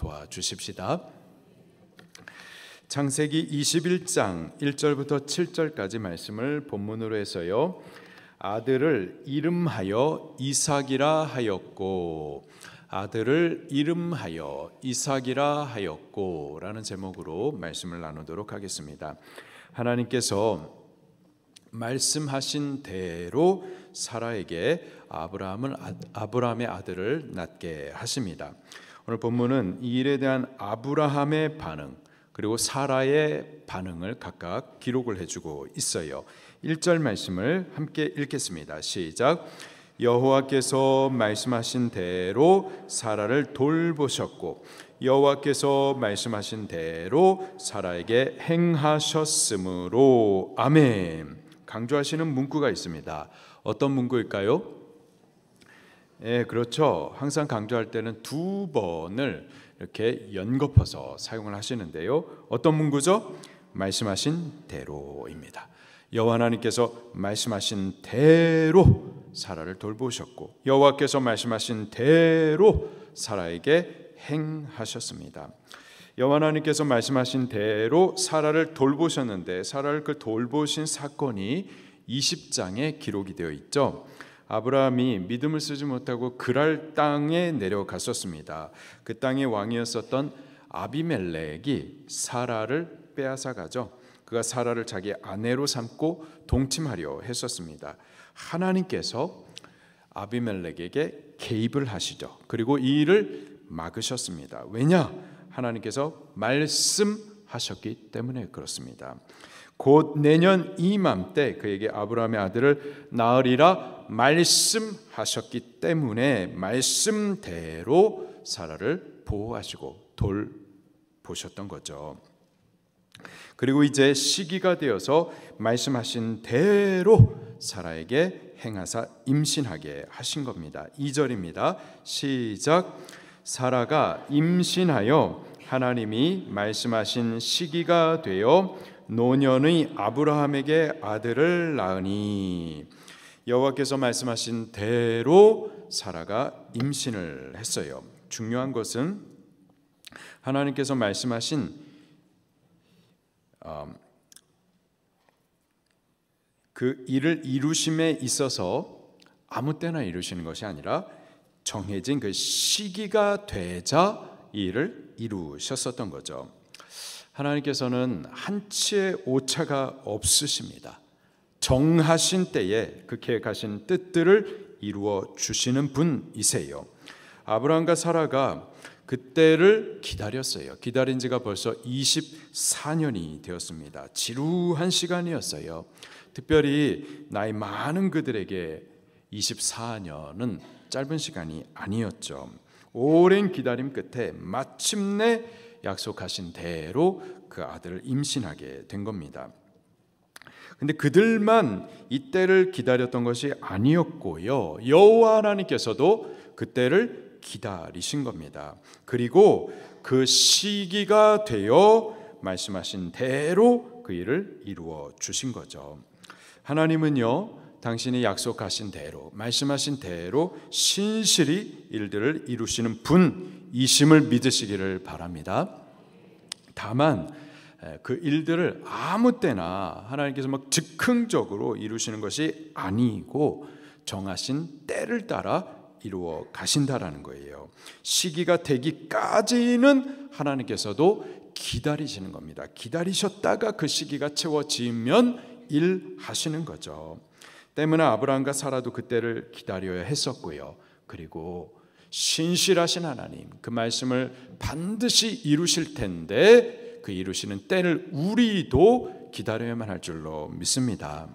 도와주십시다. 창세기 21장 1절부터 7절까지 말씀을 본문으로 해서요, 아들을 이름하여 이삭이라 하였고, 아들을 이름하여 이삭이라 하였고 라는 제목으로 말씀을 나누도록 하겠습니다. 하나님께서 말씀하신 대로 사라에게 아브라함의 아들을 낳게 하십니다. 오늘 본문은 이 일에 대한 아브라함의 반응 그리고 사라의 반응을 각각 기록을 해주고 있어요. 1절 말씀을 함께 읽겠습니다. 시작. 여호와께서 말씀하신 대로 사라를 돌보셨고 여호와께서 말씀하신 대로 사라에게 행하셨으므로. 아멘. 강조하시는 문구가 있습니다. 어떤 문구일까요? 그렇죠. 항상 강조할 때는 두 번을 이렇게 연거푸서 사용을 하시는데요. 어떤 문구죠? 말씀하신 대로입니다. 여호와 하나님께서 말씀하신 대로 사라를 돌보셨고 여호와께서 말씀하신 대로 사라에게 행하셨습니다. 여호와 하나님께서 말씀하신 대로 사라를 돌보셨는데, 사라를 그 돌보신 사건이 20장에 기록이 되어 있죠. 아브라함이 믿음을 쓰지 못하고 그랄 땅에 내려갔었습니다. 그 땅의 왕이었었던 아비멜렉이 사라를 빼앗아 가죠. 그가 사라를 자기 아내로 삼고 동침하려 했었습니다. 하나님께서 아비멜렉에게 개입을 하시죠. 그리고 이 일을 막으셨습니다. 왜냐? 하나님께서 말씀하셨기 때문에 그렇습니다. 곧 내년 이맘때 그에게 아브라함의 아들을 낳으리라 말씀하셨기 때문에 말씀대로 사라를 보호하시고 돌보셨던 거죠. 그리고 이제 시기가 되어서 말씀하신 대로 사라에게 행하사 임신하게 하신 겁니다. 2절입니다. 시작. 사라가 임신하여 하나님이 말씀하신 시기가 되어 노년의 아브라함에게 아들을 낳으니. 여호와께서 말씀하신 대로 사라가 임신을 했어요. 중요한 것은 하나님께서 말씀하신 그 일을 이루심에 있어서 아무 때나 이루시는 것이 아니라 정해진 그 시기가 되자 이 일을 이루셨었던 거죠. 하나님께서는 한치의 오차가 없으십니다. 정하신 때에 그 계획하신 뜻들을 이루어 주시는 분이세요. 아브라함과 사라가 그때를 기다렸어요. 기다린 지가 벌써 24년이 되었습니다. 지루한 시간이었어요. 특별히 나이 많은 그들에게 24년은 짧은 시간이 아니었죠. 오랜 기다림 끝에 마침내 약속하신 대로 그 아들을 임신하게 된 겁니다. 근데 그들만 이 때를 기다렸던 것이 아니었고요. 여호와 하나님께서도 그 때를 기다리신 겁니다. 그리고 그 시기가 되어 말씀하신 대로 그 일을 이루어 주신 거죠. 하나님은요, 당신이 약속하신 대로, 말씀하신 대로 신실히 일들을 이루시는 분이심을 믿으시기를 바랍니다. 다만 그 일들을 아무 때나 하나님께서 막 즉흥적으로 이루시는 것이 아니고 정하신 때를 따라 이루어 가신다라는 거예요. 시기가 되기까지는 하나님께서도 기다리시는 겁니다. 기다리셨다가 그 시기가 채워지면 일하시는 거죠. 때문에 아브라함과 사라도 그때를 기다려야 했었고요. 그리고 신실하신 하나님, 그 말씀을 반드시 이루실 텐데 그 이루시는 때를 우리도 기다려야만 할 줄로 믿습니다.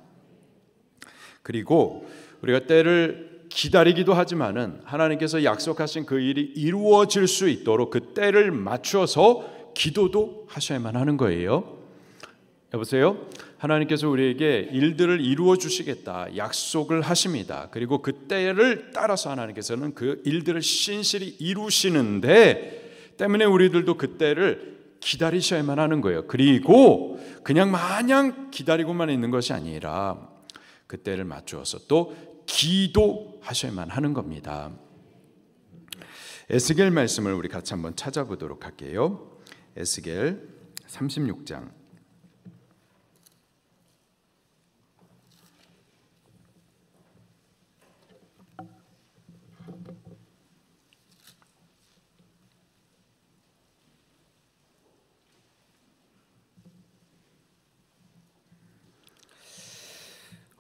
그리고 우리가 때를 기다리기도 하지만은 하나님께서 약속하신 그 일이 이루어질 수 있도록 그 때를 맞춰서 기도도 하셔야만 하는 거예요. 여보세요? 하나님께서 우리에게 일들을 이루어 주시겠다 약속을 하십니다. 그리고 그 때를 따라서 하나님께서는 그 일들을 신실히 이루시는데 때문에 우리들도 그 때를 기다리셔야만 하는 거예요. 그리고 그냥 마냥 기다리고만 있는 것이 아니라 그 때를 맞추어서 또 기도하셔야만 하는 겁니다. 에스겔 말씀을 우리 같이 한번 찾아보도록 할게요. 에스겔 36장.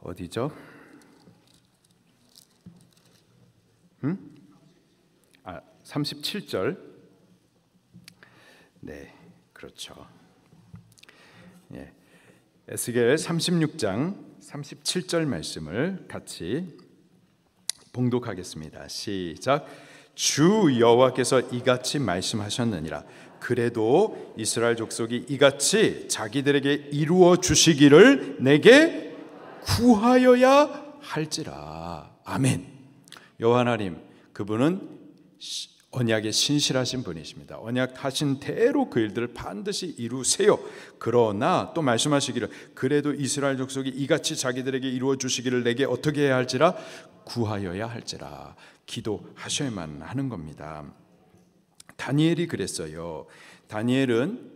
어디죠? 37절. 네, 그렇죠. 예, 에스겔 36장 37절 말씀을 같이 봉독하겠습니다. 시작. 주 여호와께서 이같이 말씀하셨느니라. 그래도 이스라엘 족속이 이같이 자기들에게 이루어 주시기를 내게 구하여야 할지라. 아멘. 여호와 하나님, 그분은 언약에 신실하신 분이십니다. 언약하신 대로 그 일들을 반드시 이루세요. 그러나 또 말씀하시기를 그래도 이스라엘 족속이 이같이 자기들에게 이루어 주시기를 내게 어떻게 해야 할지라. 구하여야 할지라. 기도하셔야만 하는 겁니다. 다니엘이 그랬어요. 다니엘은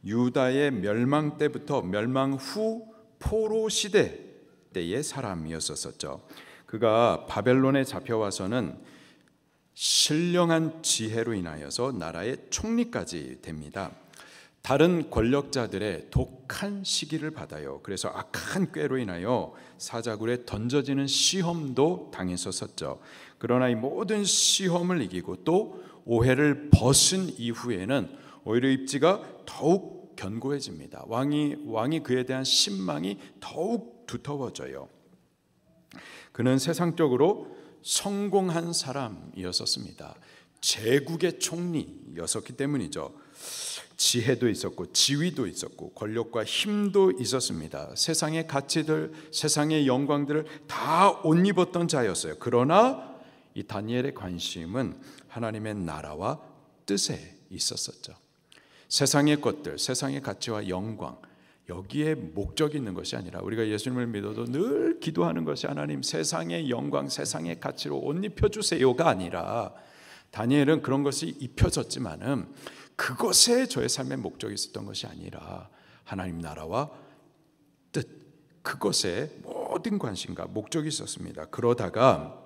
유다의 멸망 때부터 멸망 후 포로 시대 때의 사람이었었죠. 그가 바벨론에 잡혀와서는 신령한 지혜로 인하여서 나라의 총리까지 됩니다. 다른 권력자들의 독한 시기를 받아요. 그래서 악한 꾀로 인하여 사자굴에 던져지는 시험도 당했었죠. 그러나 이 모든 시험을 이기고 또 오해를 벗은 이후에는 오히려 입지가 더욱 견고해집니다. 왕이 그에 대한 신망이 더욱 두터워져요. 그는 세상적으로 성공한 사람이었습니다. 제국의 총리였었기 때문이죠. 지혜도 있었고 지위도 있었고 권력과 힘도 있었습니다. 세상의 가치들, 세상의 영광들을 다 옷 입었던 자였어요. 그러나 이 다니엘의 관심은 하나님의 나라와 뜻에 있었었죠. 세상의 것들, 세상의 가치와 영광, 여기에 목적이 있는 것이 아니라 우리가 예수님을 믿어도 늘 기도하는 것이 하나님 세상의 영광, 세상의 가치로 옷 입혀주세요가 아니라 다니엘은 그런 것이 입혀졌지만은 그것에 저의 삶의 목적이 있었던 것이 아니라 하나님 나라와 뜻, 그것에 모든 관심과 목적이 있었습니다. 그러다가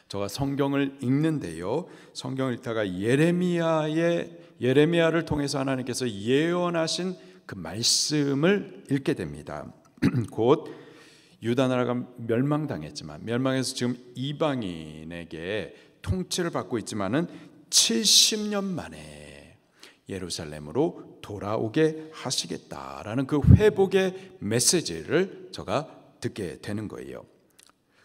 제가 성경을 읽는데요, 성경을 읽다가 예레미야를 통해서 하나님께서 예언하신 그 말씀을 읽게 됩니다. 곧 유다 나라가 멸망당했지만 멸망해서 지금 이방인에게 통치를 받고 있지만은 70년 만에 예루살렘으로 돌아오게 하시겠다라는 그 회복의 메시지를 제가 듣게 되는 거예요.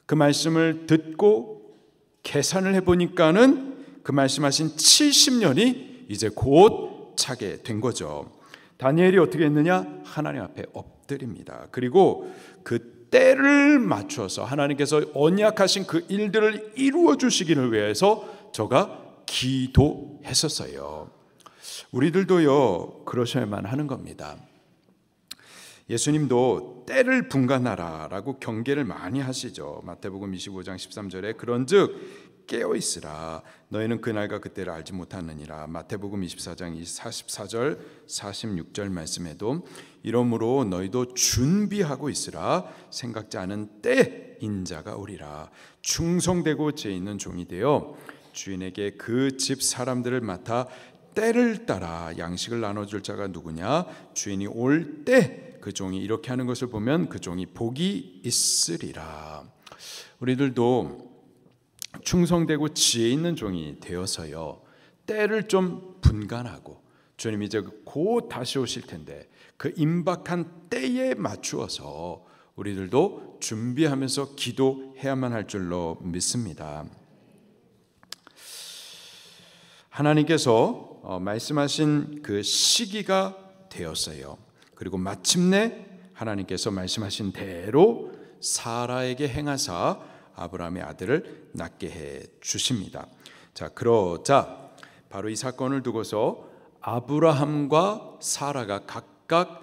그 말씀을 듣고 계산을 해보니까는 그 말씀하신 70년이 이제 곧 차게 된 거죠. 다니엘이 어떻게 했느냐? 하나님 앞에 엎드립니다. 그리고 그 때를 맞춰서 하나님께서 언약하신 그 일들을 이루어 주시기를 위해서 저가 기도했었어요. 우리들도요 그러셔야만 하는 겁니다. 예수님도 때를 분간하라라고 경계를 많이 하시죠. 마태복음 25장 13절에 그런즉 깨어있으라 너희는 그날과 그때를 알지 못하느니라. 마태복음 24장 44절 46절 말씀에도 이러므로 너희도 준비하고 있으라 생각지 않은 때 인자가 오리라. 충성되고 죄 있는 종이 되어 주인에게 그 집 사람들을 맡아 때를 따라 양식을 나눠줄 자가 누구냐? 주인이 올 때 그 종이 이렇게 하는 것을 보면 그 종이 복이 있으리라. 우리들도 충성되고 지혜 있는 종이 되어서요 때를 좀 분간하고 주님이 이제 곧 다시 오실 텐데 그 임박한 때에 맞추어서 우리들도 준비하면서 기도해야만 할 줄로 믿습니다. 하나님께서 말씀하신 그 시기가 되었어요. 그리고 마침내 하나님께서 말씀하신 대로 사라에게 행하사 아브라함의 아들을 낳게 해 주십니다. 자, 그러자 바로 이 사건을 두고서 아브라함과 사라가 각각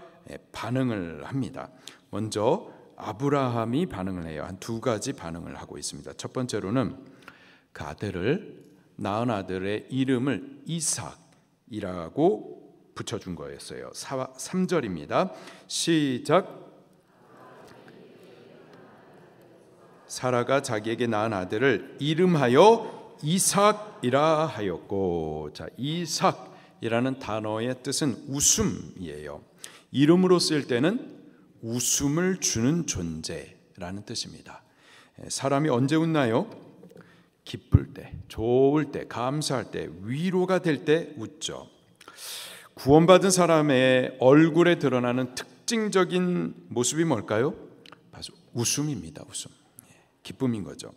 반응을 합니다. 먼저 아브라함이 반응을 해요. 한 두 가지 반응을 하고 있습니다. 첫 번째로는 그 아들을 낳은 아들의 이름을 이삭이라고 붙여준 거였어요. 3절입니다. 시작. 사라가 자기에게 낳은 아들을 이름하여 이삭이라 하였고, 자, 이삭이라는 단어의 뜻은 웃음이에요. 이름으로 쓸 때는 웃음을 주는 존재라는 뜻입니다. 사람이 언제 웃나요? 기쁠 때, 좋을 때, 감사할 때, 위로가 될 때 웃죠. 구원받은 사람의 얼굴에 드러나는 특징적인 모습이 뭘까요? 바로 웃음입니다. 웃음. 기쁨인 거죠.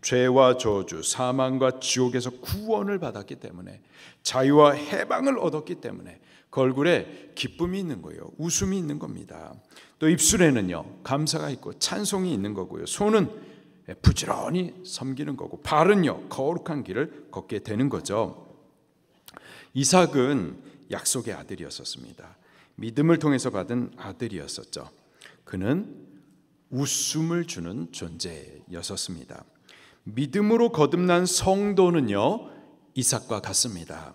죄와 저주, 사망과 지옥에서 구원을 받았기 때문에, 자유와 해방을 얻었기 때문에 그 얼굴에 기쁨이 있는 거예요. 웃음이 있는 겁니다. 또 입술에는요, 감사가 있고 찬송이 있는 거고요. 손은 부지런히 섬기는 거고, 발은요, 거룩한 길을 걷게 되는 거죠. 이삭은 약속의 아들이었었습니다. 믿음을 통해서 받은 아들이었었죠. 그는 웃음을 주는 존재였었습니다. 믿음으로 거듭난 성도는요, 이삭과 같습니다.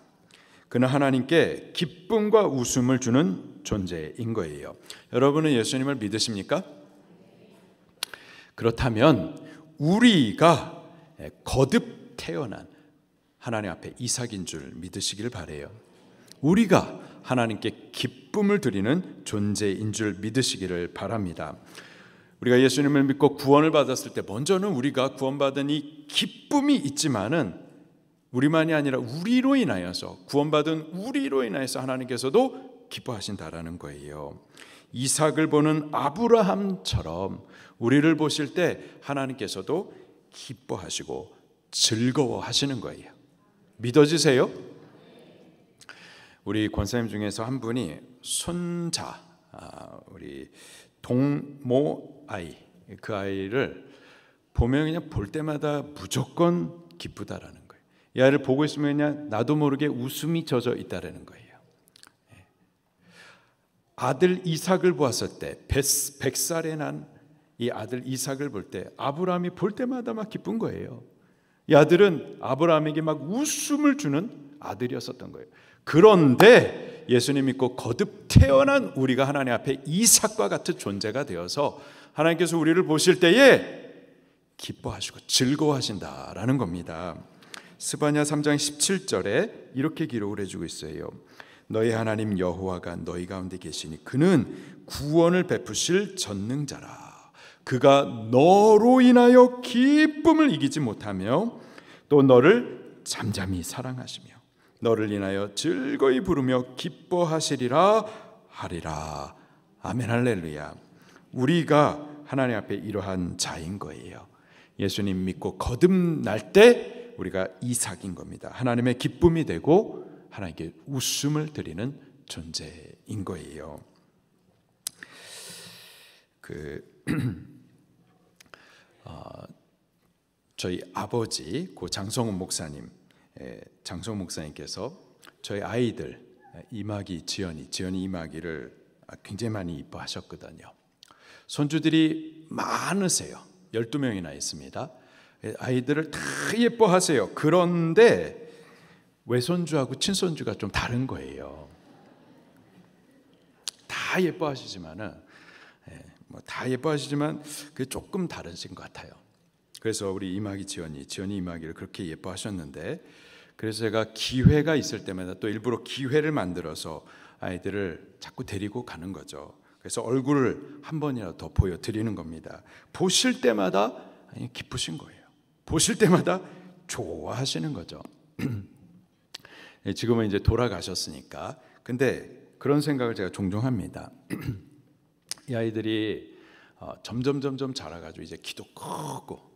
그는 하나님께 기쁨과 웃음을 주는 존재인 거예요. 여러분은 예수님을 믿으십니까? 그렇다면 우리가 거듭 태어난 하나님 앞에 이삭인 줄 믿으시길 바라요. 우리가 하나님께 기쁨을 드리는 존재인 줄 믿으시기를 바랍니다. 우리가 예수님을 믿고 구원을 받았을 때 먼저는 우리가 구원받은 이 기쁨이 있지만은 우리만이 아니라 우리로 인하여서, 구원받은 우리로 인하여서 하나님께서도 기뻐하신다라는 거예요. 이삭을 보는 아브라함처럼 우리를 보실 때 하나님께서도 기뻐하시고 즐거워하시는 거예요. 믿어지세요? 우리 권사님 중에서 한 분이 손자, 우리 동모 아이, 그 아이를 보면 그냥 볼 때마다 무조건 기쁘다라는 거예요. 이 아이를 보고 있으면 그냥 나도 모르게 웃음이 젖어 있다라는 거예요. 아들 이삭을 보았을 때, 100살에 난 이 아들 이삭을 볼 때 아브라함이 볼 때마다 막 기쁜 거예요. 이 아들은 아브라함에게 막 웃음을 주는 아들이었었던 거예요. 그런데 예수님 믿고 거듭 태어난 우리가 하나님 앞에 이삭과 같은 존재가 되어서 하나님께서 우리를 보실 때에 기뻐하시고 즐거워하신다라는 겁니다. 스바냐 3장 17절에 이렇게 기록을 해주고 있어요. 너희 하나님 여호와가 너희 가운데 계시니 그는 구원을 베푸실 전능자라. 그가 너로 인하여 기쁨을 이기지 못하며 또 너를 잠잠히 사랑하시며 너를 인하여 즐거이 부르며 기뻐하시리라 하리라. 아멘 할렐루야. 우리가 하나님 앞에 이러한 자인 거예요. 예수님 믿고 거듭날 때 우리가 이삭인 겁니다. 하나님의 기쁨이 되고 하나님께 웃음을 드리는 존재인 거예요. 저희 아버지 고 장성훈 목사님께서 저희 아이들 이마기 지연이 이마기를 굉장히 많이 이뻐하셨거든요. 손주들이 많으세요. 12명이나 있습니다. 아이들을 다 예뻐하세요. 그런데 외손주하고 친손주가 좀 다른 거예요. 다 예뻐하시지만은 다 예뻐하시지만 그 조금 다르신 것 같아요. 그래서 우리 이마기 지연이 이마기를 그렇게 예뻐하셨는데, 그래서 제가 기회가 있을 때마다 또 일부러 기회를 만들어서 아이들을 자꾸 데리고 가는 거죠. 그래서 얼굴을 한 번이라도 더 보여드리는 겁니다. 보실 때마다 기쁘신 거예요. 보실 때마다 좋아하시는 거죠. 지금은 이제 돌아가셨으니까. 근데 그런 생각을 제가 종종 합니다. 이 아이들이 점점 자라가지고 이제 키도 크고,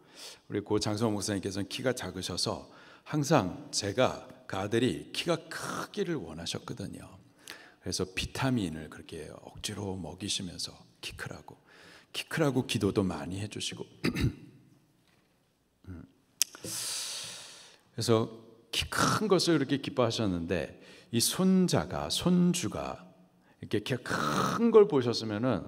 우리 고 장성 목사님께서는 키가 작으셔서 항상 제가 그 아들이 키가 크기를 원하셨거든요. 그래서 비타민을 그렇게 억지로 먹이시면서 키 크라고 기도도 많이 해주시고 그래서 키 큰 것을 그렇게 기뻐하셨는데, 이 손주가 이렇게 키가 큰 걸 보셨으면은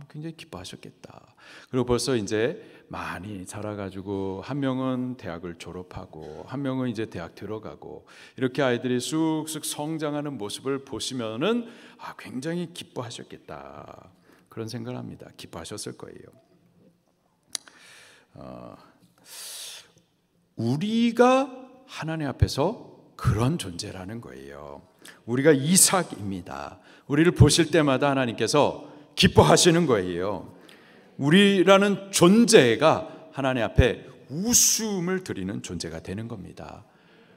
굉장히 기뻐하셨겠다. 그리고 벌써 이제 많이 자라가지고 한 명은 대학을 졸업하고 한 명은 이제 대학 들어가고 이렇게 아이들이 쑥쑥 성장하는 모습을 보시면은 굉장히 기뻐하셨겠다 그런 생각을 합니다. 기뻐하셨을 거예요. 우리가 하나님 앞에서 그런 존재라는 거예요. 우리가 이삭입니다. 우리를 보실 때마다 하나님께서 기뻐하시는 거예요. 우리라는 존재가 하나님 앞에 웃음을 드리는 존재가 되는 겁니다.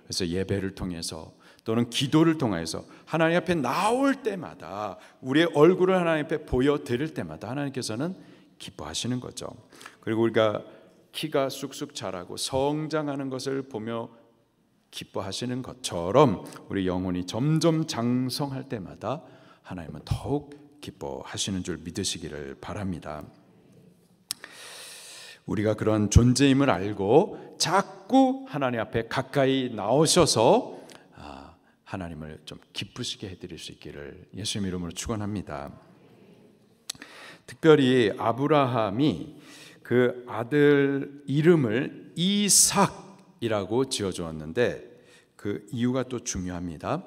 그래서 예배를 통해서 또는 기도를 통해서 하나님 앞에 나올 때마다 우리의 얼굴을 하나님 앞에 보여드릴 때마다 하나님께서는 기뻐하시는 거죠. 그리고 우리가 키가 쑥쑥 자라고 성장하는 것을 보며 기뻐하시는 것처럼 우리 영혼이 점점 장성할 때마다 하나님은 더욱 기뻐하시는 줄 믿으시기를 바랍니다. 우리가 그런 존재임을 알고 자꾸 하나님 앞에 가까이 나오셔서 하나님을 좀 기쁘시게 해드릴 수 있기를 예수님 이름으로 축원합니다. 특별히 아브라함이 그 아들 이름을 이삭이라고 지어주었는데 그 이유가 또 중요합니다.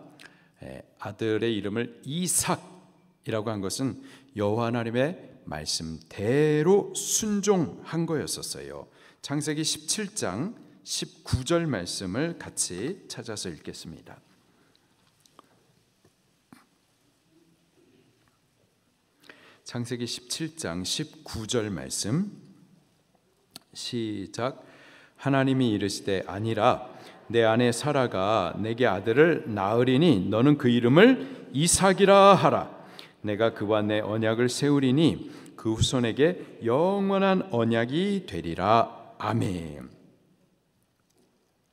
아들의 이름을 이삭이라고 한 것은 여호와 하나님의 말씀대로 순종한 거였었어요. 창세기 17장 19절 말씀을 같이 찾아서 읽겠습니다. 창세기 17장 19절 말씀 시작. 하나님이 이르시되 아니라 내 아내 사라가 내게 아들을 낳으리니 너는 그 이름을 이삭이라 하라. 내가 그와 내 언약을 세우리니 그 후손에게 영원한 언약이 되리라. 아멘.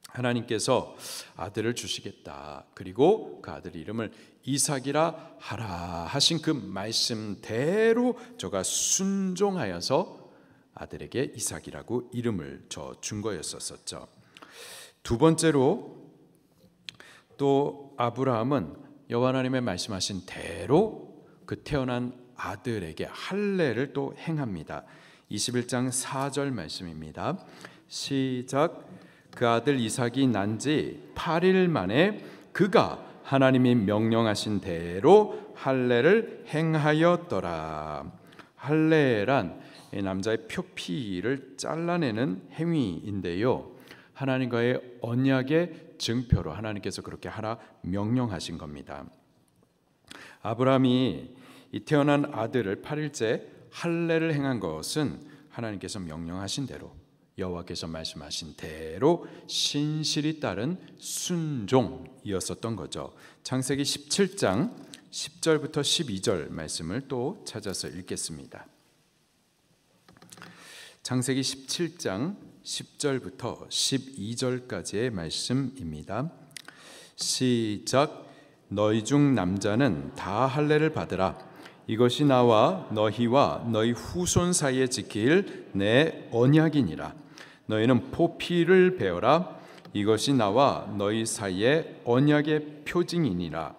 하나님께서 아들을 주시겠다. 그리고 그 아들 이름을 이삭이라 하라 하신 그 말씀대로 저가 순종하여서 아들에게 이삭이라고 이름을 준 거였었죠. 두 번째로 또 아브라함은 여호와 하나님의 말씀하신 대로 그 태어난 아들에게 할례를 또 행합니다. 21장 4절 말씀입니다. 시작. 그 아들 이삭이 난 지 8일 만에 그가 하나님이 명령하신 대로 할례를 행하였더라. 할례란 남자의 표피를 잘라내는 행위인데요, 하나님과의 언약의 증표로 하나님께서 그렇게 하라 명령하신 겁니다. 아브라함이 이 태어난 아들을 8일째 할례를 행한 것은 하나님께서 명령하신 대로 여호와께서 말씀하신 대로 신실히 따른 순종이었었던 거죠. 창세기 17장 10절부터 12절 말씀을 또 찾아서 읽겠습니다. 창세기 17장 10절부터 12절까지의 말씀입니다. 시작. 너희 중 남자는 다 할례를 받으라. 이것이 나와 너희와 너희 후손 사이에 지킬 내 언약이니라. 너희는 포피를 베어라. 이것이 나와 너희 사이에 언약의 표징이니라.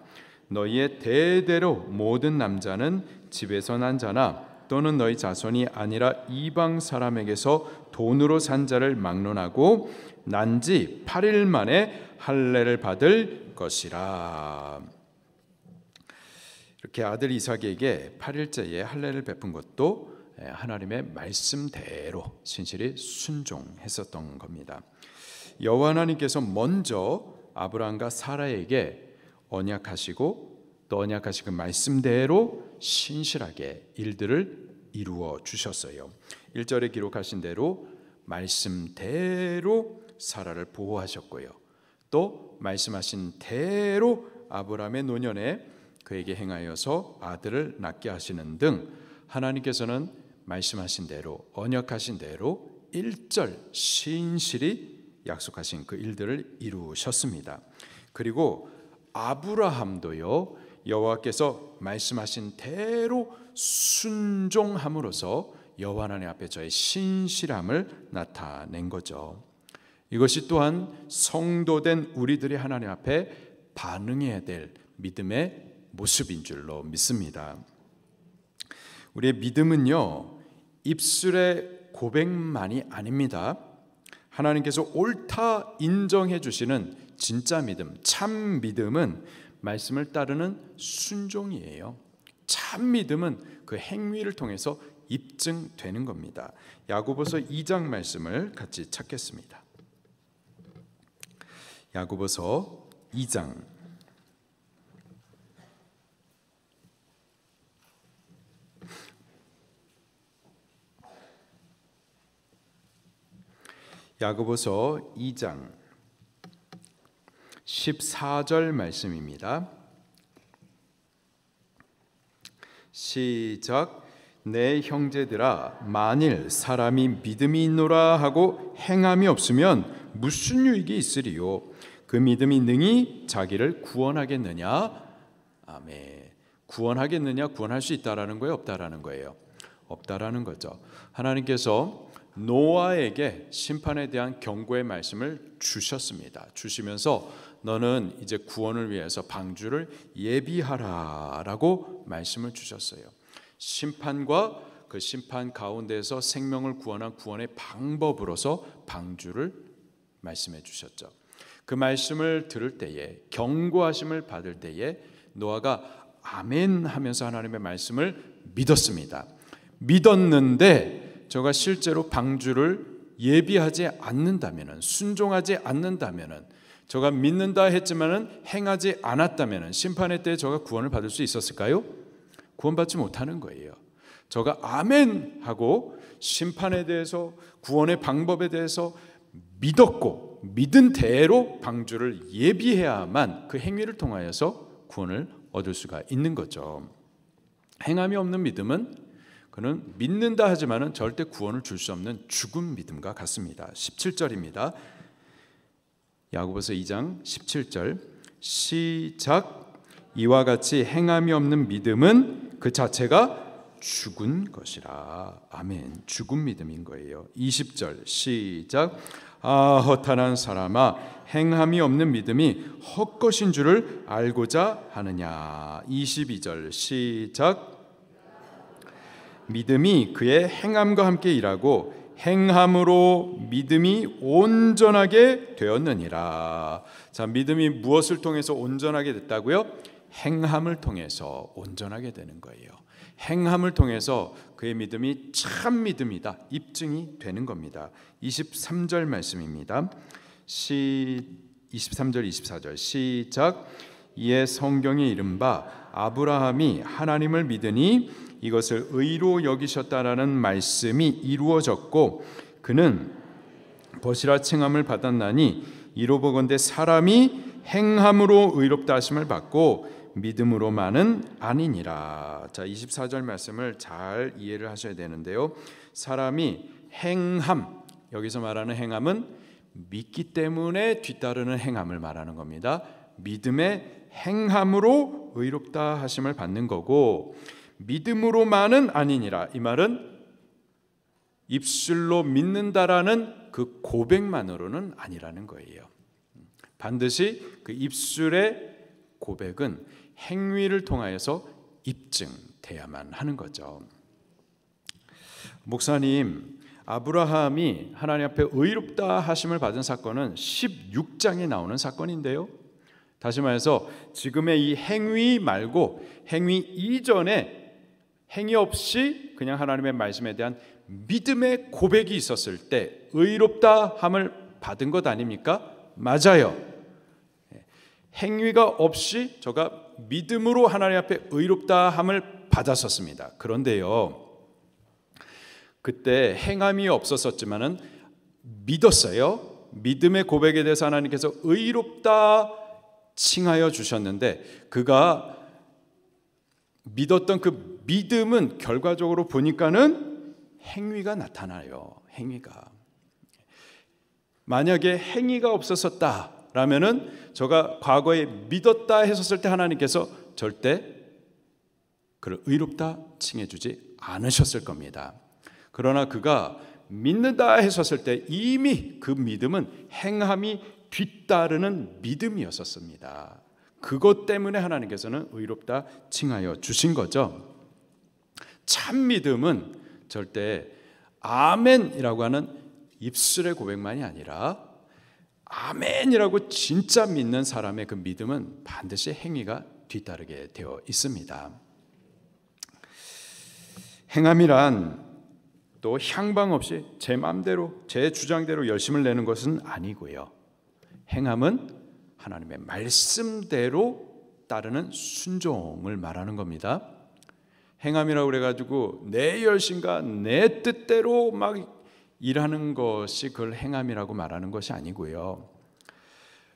너희의 대대로 모든 남자는 집에서 난 자나 또는 너희 자손이 아니라 이방 사람에게서 돈으로 산 자를 막론하고 난 지 8일 만에 할례를 받을 것이라. 이렇게 아들 이삭에게 8일째에 할례를 베푼 것도 하나님의 말씀대로 신실히 순종했었던 겁니다. 여호와 하나님께서 먼저 아브라함과 사라에게 언약하시고 또 언약하신 그 말씀대로 신실하게 일들을 이루어 주셨어요. 1절에 기록하신 대로 말씀대로 사라를 보호하셨고요, 또 말씀하신 대로 아브라함의 노년에 그에게 행하여서 아들을 낳게 하시는 등 하나님께서는 말씀하신 대로 언약하신 대로 1절 신실히 약속하신 그 일들을 이루셨습니다. 그리고 아브라함도요, 여호와께서 말씀하신 대로 순종함으로써 여호와 하나님 앞에 저의 신실함을 나타낸 거죠. 이것이 또한 성도된 우리들이 하나님 앞에 반응해야 될 믿음의 모습인 줄로 믿습니다. 우리의 믿음은요, 입술에 고백만이 아닙니다. 하나님께서 옳다 인정해 주시는 진짜 믿음, 참 믿음은 말씀을 따르는 순종이에요. 참 믿음은 그 행위를 통해서 입증되는 겁니다. 야고보서 2장 말씀을 같이 찾겠습니다. 야고보서 2장 14절 말씀입니다. 시작. 내 형제들아, 만일 사람이 믿음이 있노라 하고 행함이 없으면 무슨 유익이 있으리요? 그 믿음이 능히 자기를 구원하겠느냐? 아멘. 구원하겠느냐? 구원할 수 있다라는 거예요, 없다라는 거예요? 없다라는 거죠. 하나님께서 노아에게 심판에 대한 경고의 말씀을 주셨습니다. 주시면서 너는 이제 구원을 위해서 방주를 예비하라라고 말씀을 주셨어요. 심판과 그 심판 가운데서 생명을 구원한 구원의 방법으로서 방주를 말씀해 주셨죠. 그 말씀을 들을 때에, 경고하심을 받을 때에 노아가 아멘 하면서 하나님의 말씀을 믿었습니다. 믿었는데 저가 실제로 방주를 예비하지 않는다면은, 순종하지 않는다면은, 저가 믿는다 했지만은 행하지 않았다면은 심판의 때에 저가 구원을 받을 수 있었을까요? 구원받지 못하는 거예요. 저가 아멘 하고 심판에 대해서, 구원의 방법에 대해서 믿었고 믿은 대로 방주를 예비해야만 그 행위를 통하여서 구원을 얻을 수가 있는 거죠. 행함이 없는 믿음은 그는 믿는다 하지만은 절대 구원을 줄 수 없는 죽은 믿음과 같습니다. 17절입니다. 야고보서 2장 17절 시작. 이와 같이 행함이 없는 믿음은 그 자체가 죽은 것이라. 아멘. 죽은 믿음인 거예요. 20절 시작. 아, 허탄한 사람아, 행함이 없는 믿음이 헛것인 줄을 알고자 하느냐. 22절 시작. 믿음이 그의 행함과 함께 일하고 행함으로 믿음이 온전하게 되었느니라. 자, 믿음이 무엇을 통해서 온전하게 됐다고요? 행함을 통해서 온전하게 되는 거예요. 행함을 통해서 그의 믿음이 참 믿음이다 입증이 되는 겁니다. 23절 말씀입니다. 23절 24절 시작. 이에 성경에 이른바 아브라함이 하나님을 믿으니 이것을 의로 여기셨다라는 말씀이 이루어졌고 그는 벗이라 칭함을 받았나니 이로보건대 사람이 행함으로 의롭다 하심을 받고 믿음으로만은 아니니라. 자, 24절 말씀을 잘 이해를 하셔야 되는데요. 사람이 행함, 여기서 말하는 행함은 믿기 때문에 뒤따르는 행함을 말하는 겁니다. 믿음의 행함으로 의롭다 하심을 받는 거고 믿음으로만은 아니니라. 이 말은 입술로 믿는다라는 그 고백만으로는 아니라는 거예요. 반드시 그 입술의 고백은 행위를 통하여서 입증돼야만 하는 거죠. 목사님, 아브라함이 하나님 앞에 의롭다 하심을 받은 사건은 16장에 나오는 사건인데요. 다시 말해서 지금의 이 행위 말고 행위 이전에 행위 없이 그냥 하나님의 말씀에 대한 믿음의 고백이 있었을 때 의롭다 함을 받은 것 아닙니까? 맞아요. 행위가 없이 저가 믿음으로 하나님 앞에 의롭다 함을 받았었습니다. 그런데요, 그때 행함이 없었지만은 믿었어요. 믿음의 고백에 대해서 하나님께서 의롭다 칭하여 주셨는데 그가 믿었던 그 믿음은 결과적으로 보니까는 행위가 나타나요. 행위가. 만약에 행위가 없었다라면은 저가 과거에 믿었다 했었을 때 하나님께서 절대 그를 의롭다 칭해주지 않으셨을 겁니다. 그러나 그가 믿는다 했었을 때 이미 그 믿음은 행함이 뒤따르는 믿음이었었습니다. 그것 때문에 하나님께서는 의롭다 칭하여 주신 거죠. 참 믿음은 절대 아멘이라고 하는 입술의 고백만이 아니라 아멘이라고 진짜 믿는 사람의 그 믿음은 반드시 행위가 뒤따르게 되어 있습니다. 행함이란 또 향방 없이 제 마음대로 제 주장대로 열심을 내는 것은 아니고요. 행함은 하나님의 말씀대로 따르는 순종을 말하는 겁니다. 행함이라고 그래가지고 내 열심과 내 뜻대로 막 일하는 것이 그걸 행함이라고 말하는 것이 아니고요.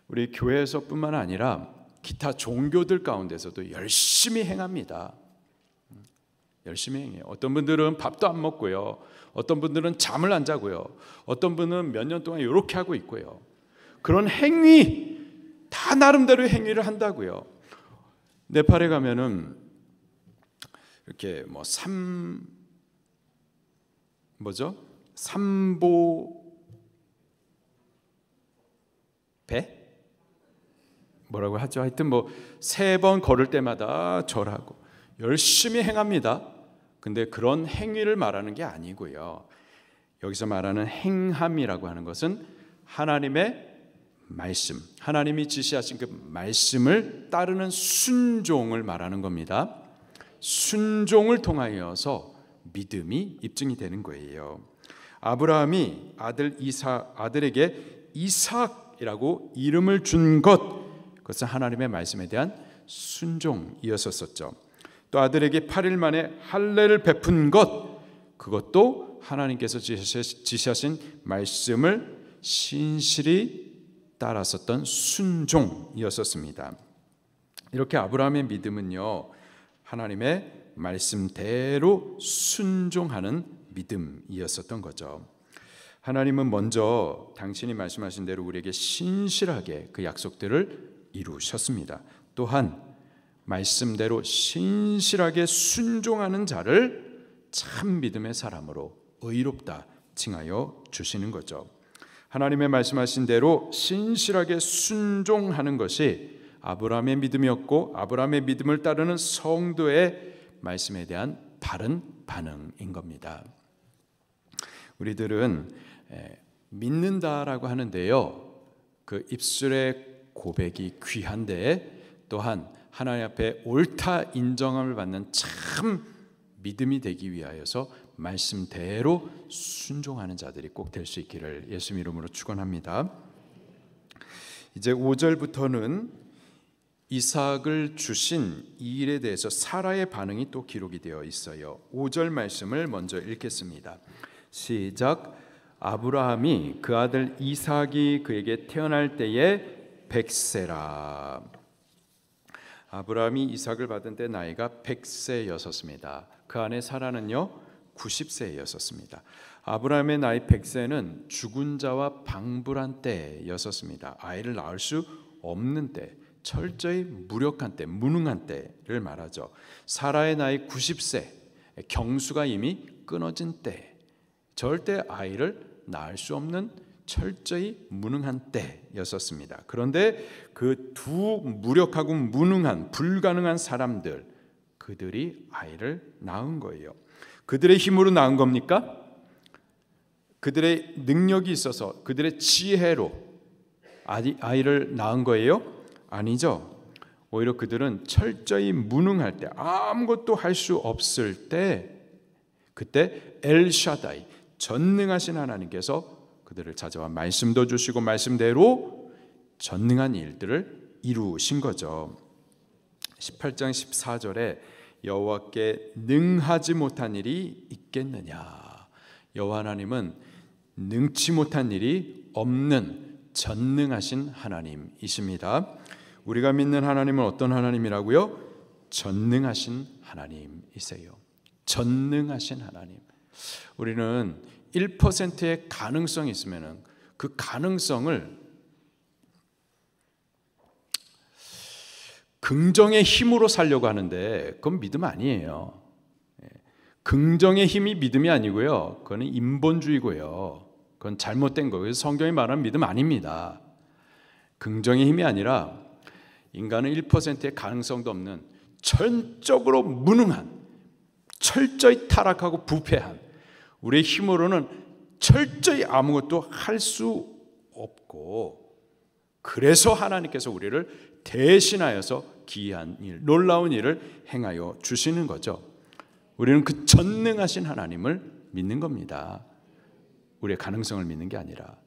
우리 교회에서뿐만 아니라 기타 종교들 가운데서도 열심히 행합니다. 열심히 행해요. 어떤 분들은 밥도 안 먹고요. 어떤 분들은 잠을 안 자고요. 어떤 분은 몇 년 동안 이렇게 하고 있고요. 그런 행위 다 나름대로 행위를 한다고요. 네팔에 가면은 이렇게 뭐 삼보 배? 뭐라고 하죠? 하여튼 뭐 3번 걸을 때마다 절하고 열심히 행합니다. 근데 그런 행위를 말하는 게 아니고요. 여기서 말하는 행함이라고 하는 것은 하나님의 말씀, 하나님이 지시하신 그 말씀을 따르는 순종을 말하는 겁니다. 순종을 통하여서 믿음이 입증이 되는 거예요. 아브라함이 아들에게 이삭이라고 이름을 준 것, 그것은 하나님의 말씀에 대한 순종이었었죠. 또 아들에게 8일 만에 할례를 베푼 것, 그것도 하나님께서 지시하신 말씀을 신실히 따랐었던 순종이었었습니다. 이렇게 아브라함의 믿음은요, 하나님의 말씀대로 순종하는 믿음이었었던 거죠. 하나님은 먼저 당신이 말씀하신 대로 우리에게 신실하게 그 약속들을 이루셨습니다. 또한 말씀대로 신실하게 순종하는 자를 참 믿음의 사람으로 의롭다 칭하여 주시는 거죠. 하나님의 말씀하신 대로 신실하게 순종하는 것이 아브라함의 믿음이었고, 아브라함의 믿음을 따르는 성도의 말씀에 대한 바른 반응인 겁니다. 우리들은 믿는다라고 하는데요, 그 입술의 고백이 귀한데 또한 하나님 앞에 옳다 인정함을 받는 참 믿음이 되기 위하여서 말씀대로 순종하는 자들이 꼭 될 수 있기를 예수 이름으로 축원합니다. 이제 5절부터는 이삭을 주신 이 일에 대해서 사라의 반응이 또 기록이 되어 있어요. 5절 말씀을 먼저 읽겠습니다. 시작. 아브라함이 그 아들 이삭이 그에게 태어날 때에 100세라. 아브라함이 이삭을 받은 때 나이가 100세였었습니다. 그 안에 사라는요 90세였었습니다. 아브라함의 나이 100세는 죽은 자와 방불한 때였었습니다. 아이를 낳을 수 없는 때, 철저히 무력한 때, 무능한 때를 말하죠. 사라의 나이 90세, 경수가 이미 끊어진 때, 절대 아이를 낳을 수 없는 철저히 무능한 때였었습니다. 그런데 그 두 무력하고 무능한 불가능한 사람들, 그들이 아이를 낳은 거예요. 그들의 힘으로 낳은 겁니까? 그들의 능력이 있어서 그들의 지혜로 아이를 낳은 거예요? 아니죠. 오히려 그들은 철저히 무능할 때, 아무것도 할 수 없을 때, 그때 엘샤다이, 전능하신 하나님께서 그들을 찾아와 말씀도 주시고 말씀대로 전능한 일들을 이루신 거죠. 18장 14절에 여호와께 능하지 못한 일이 있겠느냐. 여호와 하나님은 능치 못한 일이 없는 전능하신 하나님이십니다. 우리가 믿는 하나님은 어떤 하나님이라고요? 전능하신 하나님이세요. 전능하신 하나님. 우리는 1%의 가능성이 있으면 그 가능성을 긍정의 힘으로 살려고 하는데 그건 믿음 아니에요. 긍정의 힘이 믿음이 아니고요. 그건 인본주의고요. 그건 잘못된 거예요. 그래서 성경이 말하는 믿음 아닙니다. 긍정의 힘이 아니라 인간은 1%의 가능성도 없는 전적으로 무능한, 철저히 타락하고 부패한, 우리의 힘으로는 철저히 아무것도 할 수 없고, 그래서 하나님께서 우리를 대신하여서 기이한 일, 놀라운 일을 행하여 주시는 거죠. 우리는 그 전능하신 하나님을 믿는 겁니다. 우리의 가능성을 믿는 게 아니라.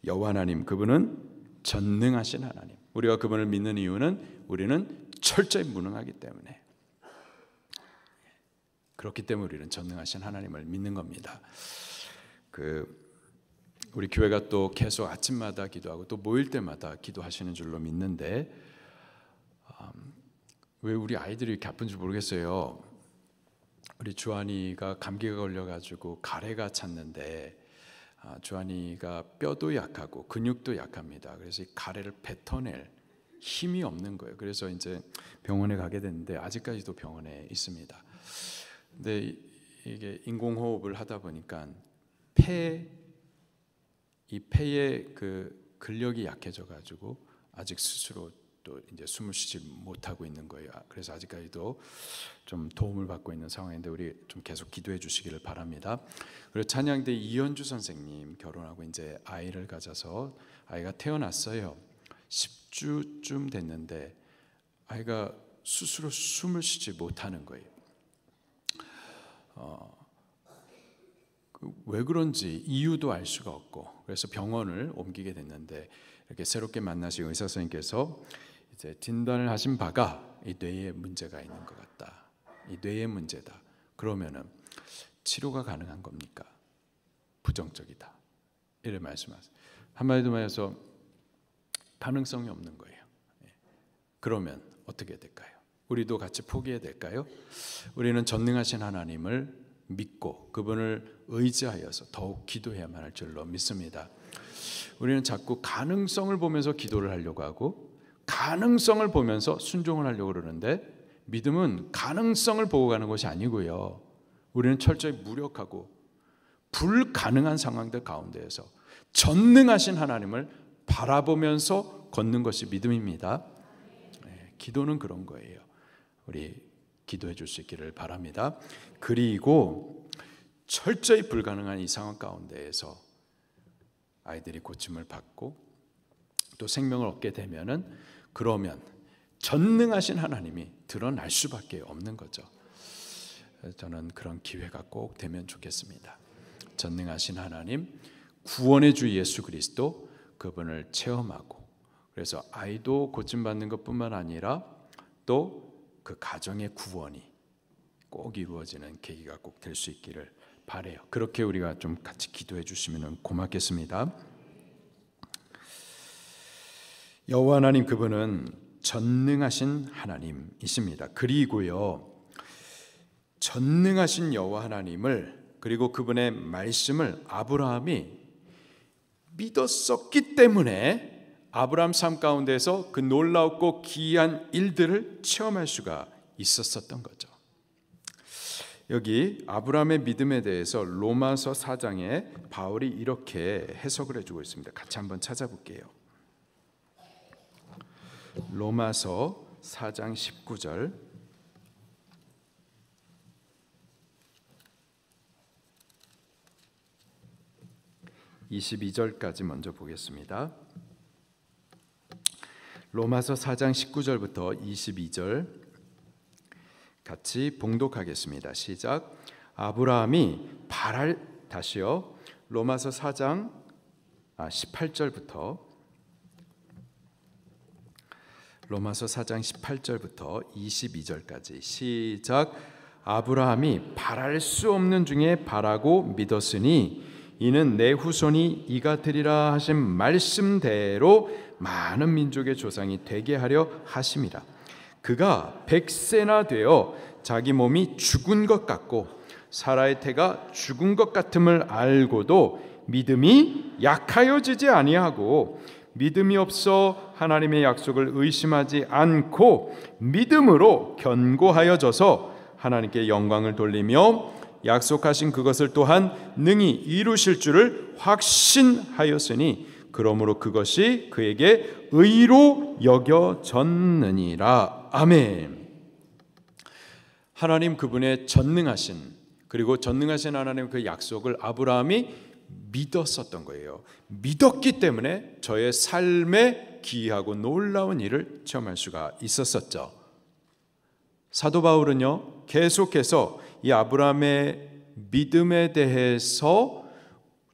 여호와 하나님, 그분은 전능하신 하나님. 우리가 그분을 믿는 이유는 우리는 철저히 무능하기 때문에, 그렇기 때문에 우리는 전능하신 하나님을 믿는 겁니다. 우리 교회가 또 계속 아침마다 기도하고 또 모일 때마다 기도하시는 줄로 믿는데, 왜 우리 아이들이 이렇게 아픈지 모르겠어요. 우리 주한이가 감기가 걸려가지고 가래가 찼는데, 주한이가 뼈도 약하고 근육도 약합니다. 그래서 이 가래를 뱉어낼 힘이 없는 거예요. 그래서 이제 병원에 가게 됐는데 아직까지도 병원에 있습니다. 근데 이게 인공호흡을 하다 보니까 이 폐의 그 근력이 약해져가지고 아직 스스로 또 이제 숨을 쉬지 못하고 있는 거예요. 그래서 아직까지도 좀 도움을 받고 있는 상황인데 우리 좀 계속 기도해 주시기를 바랍니다. 그리고 찬양대 이현주 선생님 결혼하고 이제 아이를 가져서 아이가 태어났어요. 10주쯤 됐는데 아이가 스스로 숨을 쉬지 못하는 거예요. 왜 그런지 이유도 알 수가 없고, 그래서 병원을 옮기게 됐는데 이렇게 새롭게 만나신 의사 선생님께서 이제 진단을 하신 바가 이 뇌에 문제가 있는 것 같다. 이 뇌의 문제다. 그러면은 치료가 가능한 겁니까? 부정적이다. 이렇게 말씀하세요. 한마디로 말해서 가능성이 없는 거예요. 그러면 어떻게 될까요? 우리도 같이 포기해야 될까요? 우리는 전능하신 하나님을 믿고 그분을 의지하여서 더욱 기도해야만 할 줄로 믿습니다. 우리는 자꾸 가능성을 보면서 기도를 하려고 하고 가능성을 보면서 순종을 하려고 그러는데, 믿음은 가능성을 보고 가는 것이 아니고요. 우리는 철저히 무력하고 불가능한 상황들 가운데에서 전능하신 하나님을 바라보면서 걷는 것이 믿음입니다. 기도는 그런 거예요. 우리 기도해 줄 수 있기를 바랍니다. 그리고 철저히 불가능한 이 상황 가운데에서 아이들이 고침을 받고 또 생명을 얻게 되면은, 그러면 전능하신 하나님이 드러날 수밖에 없는 거죠. 저는 그런 기회가 꼭 되면 좋겠습니다. 전능하신 하나님, 구원의 주 예수 그리스도, 그분을 체험하고, 그래서 아이도 고침받는 것뿐만 아니라 또 그 가정의 구원이 꼭 이루어지는 계기가 꼭 될 수 있기를 바라요. 그렇게 우리가 좀 같이 기도해 주시면 고맙겠습니다. 여호와 하나님, 그분은 전능하신 하나님이십니다. 그리고요, 전능하신 여호와 하나님을, 그리고 그분의 말씀을 아브라함이 믿었었기 때문에 아브라함 삶 가운데서 그 놀랍고 기이한 일들을 체험할 수가 있었던 거죠. 여기 아브라함의 믿음에 대해서 로마서 4장에 바울이 이렇게 해석을 해주고 있습니다. 같이 한번 찾아볼게요. 로마서 4장 19절, (22절까지) 먼저 보겠습니다. 로마서 4장 19절부터 22절 같이 봉독하겠습니다. 시작. 아브라함이 다시요. 로마서 4장 18절부터 로마서 4장 18절부터 22절까지 시작. 아브라함이 바랄 수 없는 중에 바라고 믿었으니 이는 내 후손이 이가 되리라 하신 말씀대로 많은 민족의 조상이 되게 하려 하심이라. 그가 100세나 되어 자기 몸이 죽은 것 같고 사라의 태가 죽은 것 같음을 알고도 믿음이 약하여지지 아니하고 믿음이 없어 하나님의 약속을 의심하지 않고 믿음으로 견고하여져서 하나님께 영광을 돌리며 약속하신 그것을 또한 능히 이루실 줄을 확신하였으니 그러므로 그것이 그에게 의로 여겨졌느니라. 아멘. 하나님 그분의 전능하신 그리고 전능하신 하나님 그 약속을 아브라함이 믿었었던 거예요. 믿었기 때문에 저의 삶에 기이하고 놀라운 일을 체험할 수가 있었었죠. 사도 바울은요, 계속해서 이 아브라함의 믿음에 대해서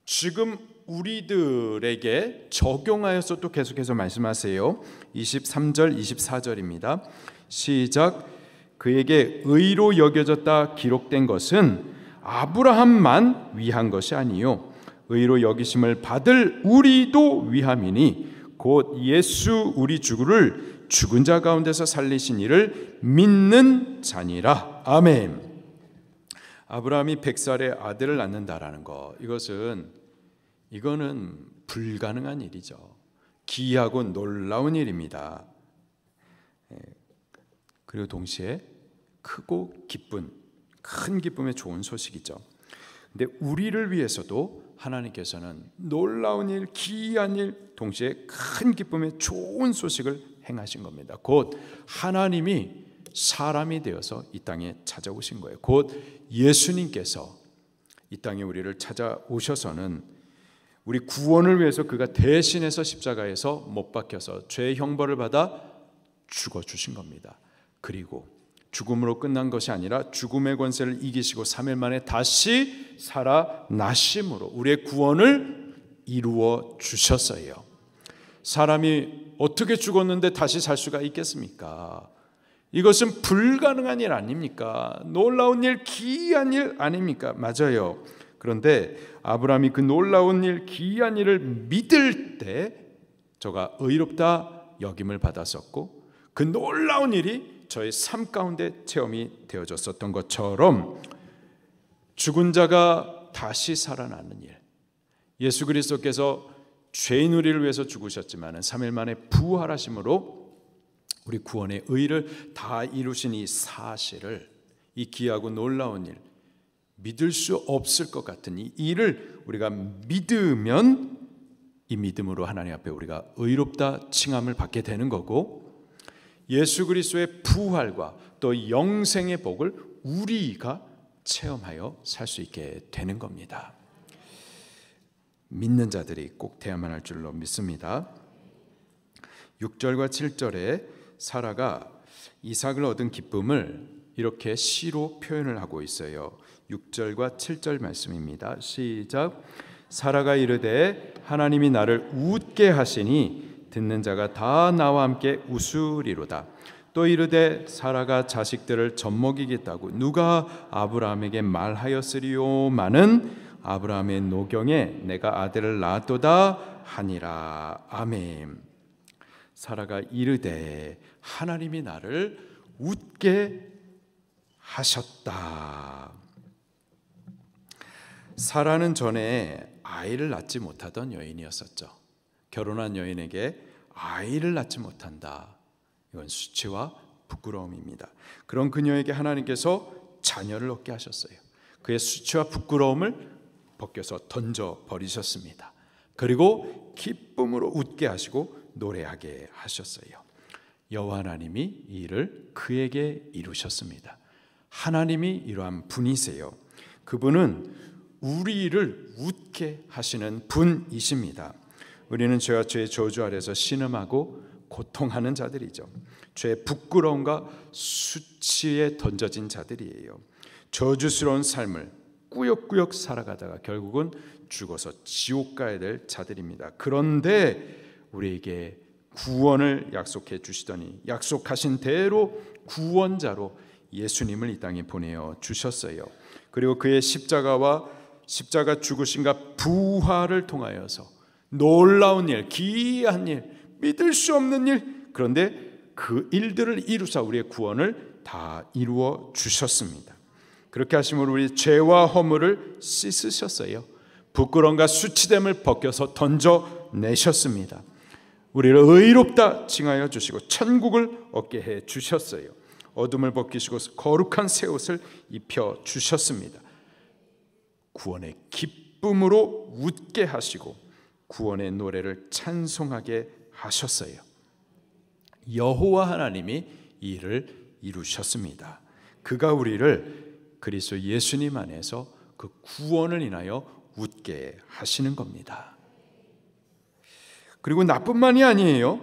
지금 우리들에게 적용하여서 또 계속해서 말씀하세요. 23절 24절입니다. 시작. 그에게 의로 여겨졌다 기록된 것은 아브라함만 위한 것이 아니요 의로 여기심을 받을 우리도 위함이니 곧 예수 우리 주를 죽은 자 가운데서 살리신 이를 믿는 자니라. 아멘. 아브라함이 100살에 아들을 낳는다라는 거, 이거는 불가능한 일이죠. 기이하고 놀라운 일입니다. 그리고 동시에 크고 기쁜, 큰 기쁨의 좋은 소식이죠. 근데 우리를 위해서도 하나님께서는 놀라운 일, 기이한 일, 동시에 큰 기쁨의 좋은 소식을 행하신 겁니다. 곧 하나님이 사람이 되어서 이 땅에 찾아오신 거예요. 곧 예수님께서 이 땅에 우리를 찾아오셔서는 우리 구원을 위해서 그가 대신해서 십자가에서 못 박혀서 죄의 형벌을 받아 죽어주신 겁니다. 그리고 죽음으로 끝난 것이 아니라 죽음의 권세를 이기시고 3일 만에 다시 살아나심으로 우리의 구원을 이루어 주셨어요. 사람이 어떻게 죽었는데 다시 살 수가 있겠습니까? 이것은 불가능한 일 아닙니까? 놀라운 일, 기이한 일 아닙니까? 맞아요. 그런데 아브라함이 그 놀라운 일, 기이한 일을 믿을 때 저가 의롭다 여김을 받았었고 그 놀라운 일이 저의 삶 가운데 체험이 되어졌었던 것처럼 죽은 자가 다시 살아나는 일, 예수 그리스도께서 죄인 우리를 위해서 죽으셨지만 3일 만에 부활하심으로 우리 구원의 의를 다 이루신 이 사실을, 이 귀하고 놀라운 일, 믿을 수 없을 것 같은 이 일을 우리가 믿으면 이 믿음으로 하나님 앞에 우리가 의롭다 칭함을 받게 되는 거고, 예수 그리스도의 부활과 또 영생의 복을 우리가 체험하여 살 수 있게 되는 겁니다. 믿는 자들이 꼭 돼야만 할 줄로 믿습니다. 6절과 7절에 사라가 이삭을 얻은 기쁨을 이렇게 시로 표현을 하고 있어요. 6절과 7절 말씀입니다. 시작. 사라가 이르되 하나님이 나를 웃게 하시니 듣는 자가 다 나와 함께 웃으리로다. 또 이르되 사라가 자식들을 젖먹이겠다고 누가 아브라함에게 말하였으리요마는 아브라함의 노경에 내가 아들을 낳았도다 하니라. 아멘. 사라가 이르되 하나님이 나를 웃게 하셨다. 사라는 전에 아이를 낳지 못하던 여인이었었죠. 결혼한 여인에게 아이를 낳지 못한다, 이건 수치와 부끄러움입니다. 그런 그녀에게 하나님께서 자녀를 얻게 하셨어요. 그의 수치와 부끄러움을 벗겨서 던져버리셨습니다. 그리고 기쁨으로 웃게 하시고 노래하게 하셨어요. 여호와 하나님이 이 일을 그에게 이루셨습니다. 하나님이 이러한 분이세요. 그분은 우리를 웃게 하시는 분이십니다. 우리는 죄와 죄의 저주 아래서 신음하고 고통하는 자들이죠. 죄의 부끄러움과 수치에 던져진 자들이에요. 저주스러운 삶을 꾸역꾸역 살아가다가 결국은 죽어서 지옥 가야 될 자들입니다. 그런데 우리에게 구원을 약속해 주시더니 약속하신 대로 구원자로 예수님을 이 땅에 보내어 주셨어요. 그리고 그의 십자가와 십자가 죽으심과 부활을 통하여서 놀라운 일, 기이한 일, 믿을 수 없는 일, 그런데 그 일들을 이루사 우리의 구원을 다 이루어 주셨습니다. 그렇게 하심으로 우리 죄와 허물을 씻으셨어요. 부끄러움과 수치됨을 벗겨서 던져내셨습니다. 우리를 의롭다 칭하여 주시고 천국을 얻게 해 주셨어요. 어둠을 벗기시고 거룩한 새 옷을 입혀 주셨습니다. 구원의 기쁨으로 웃게 하시고 구원의 노래를 찬송하게 하셨어요. 여호와 하나님이 이 일을 이루셨습니다. 그가 우리를 그리스도 예수님 안에서 그 구원을 인하여 웃게 하시는 겁니다. 그리고 나뿐만이 아니에요.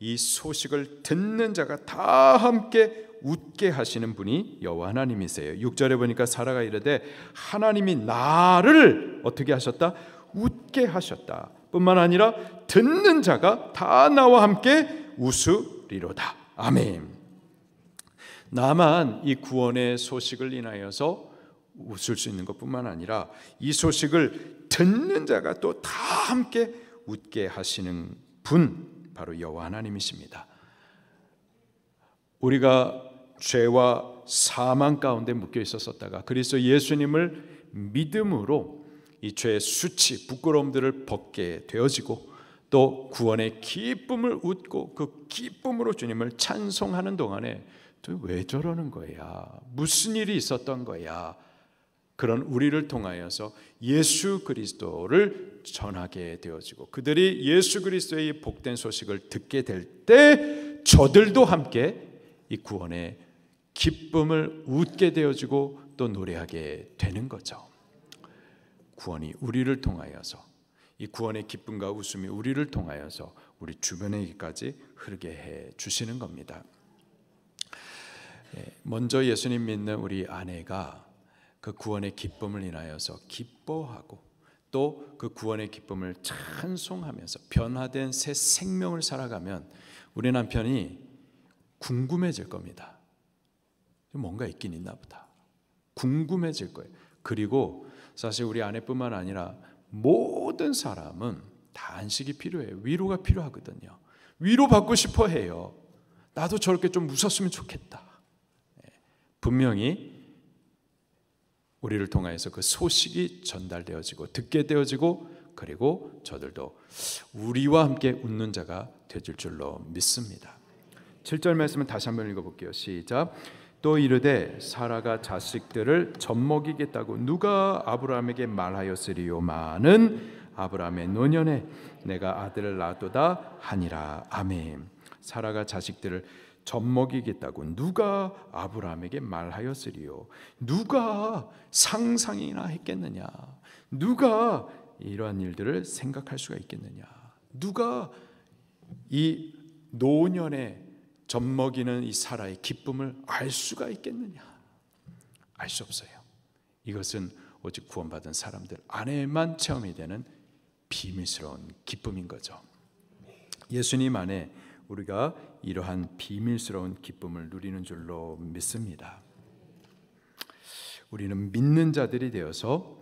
이 소식을 듣는 자가 다 함께 웃게 하시는 분이 여호와 하나님이세요. 6절에 보니까 사라가 이르되 하나님이 나를 어떻게 하셨다? 웃게 하셨다. 뿐만 아니라 듣는 자가 다 나와 함께 웃으리로다. 아멘. 나만 이 구원의 소식을 인하여서 웃을 수 있는 것뿐만 아니라 이 소식을 듣는 자가 또 다 함께 웃게 하시는 분, 바로 여호와 하나님이십니다. 우리가 죄와 사망 가운데 묶여 있었다가 그리스도 예수님을 믿음으로 이 죄의 수치, 부끄러움들을 벗게 되어지고 또 구원의 기쁨을 웃고 그 기쁨으로 주님을 찬송하는 동안에 또 왜 저러는 거야? 무슨 일이 있었던 거야? 그런 우리를 통하여서 예수 그리스도를 전하게 되어지고 그들이 예수 그리스도의 복된 소식을 듣게 될 때 저들도 함께 이 구원의 기쁨을 웃게 되어지고 또 노래하게 되는 거죠. 구원이 우리를 통하여서 이 구원의 기쁨과 웃음이 우리를 통하여서 우리 주변에게까지 흐르게 해 주시는 겁니다. 먼저 예수님 믿는 우리 아내가 그 구원의 기쁨을 인하여서 기뻐하고 또 그 구원의 기쁨을 찬송하면서 변화된 새 생명을 살아가면 우리 남편이 궁금해질 겁니다. 뭔가 있긴 있나 보다. 궁금해질 거예요. 그리고 사실 우리 아내뿐만 아니라 모든 사람은 다 안식이 필요해요. 위로가 필요하거든요. 위로받고 싶어 해요. 나도 저렇게 좀 웃었으면 좋겠다. 분명히 우리를 통하여서 그 소식이 전달되어지고 듣게 되어지고 그리고 저들도 우리와 함께 웃는 자가 되줄 줄로 믿습니다. 7절 말씀을 다시 한번 읽어볼게요. 시작. 또 이르되 사라가 자식들을 젖먹이겠다고 누가 아브라함에게 말하였으리요마는 아브라함의 노년에 내가 아들을 낳도다 하니라. 아멘. 사라가 자식들을 젖먹이겠다고 누가 아브라함에게 말하였으리요? 누가 상상이나 했겠느냐? 누가 이러한 일들을 생각할 수가 있겠느냐? 누가 이 노년에 젖먹이는 이 사라의 기쁨을 알 수가 있겠느냐? 알 수 없어요. 이것은 오직 구원받은 사람들 안에만 체험이 되는 비밀스러운 기쁨인 거죠. 예수님 안에 우리가 이러한 비밀스러운 기쁨을 누리는 줄로 믿습니다. 우리는 믿는 자들이 되어서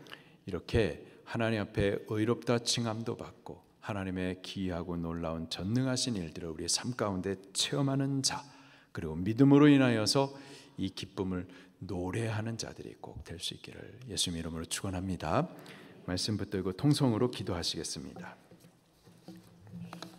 이렇게 하나님 앞에 의롭다 칭함도 받고 하나님의 기이하고 놀라운 전능하신 일들을 우리의 삶 가운데 체험하는 자, 그리고 믿음으로 인하여서 이 기쁨을 노래하는 자들이 꼭 될 수 있기를 예수님 이름으로 축원합니다. 말씀 붙들고 통성으로 기도하시겠습니다.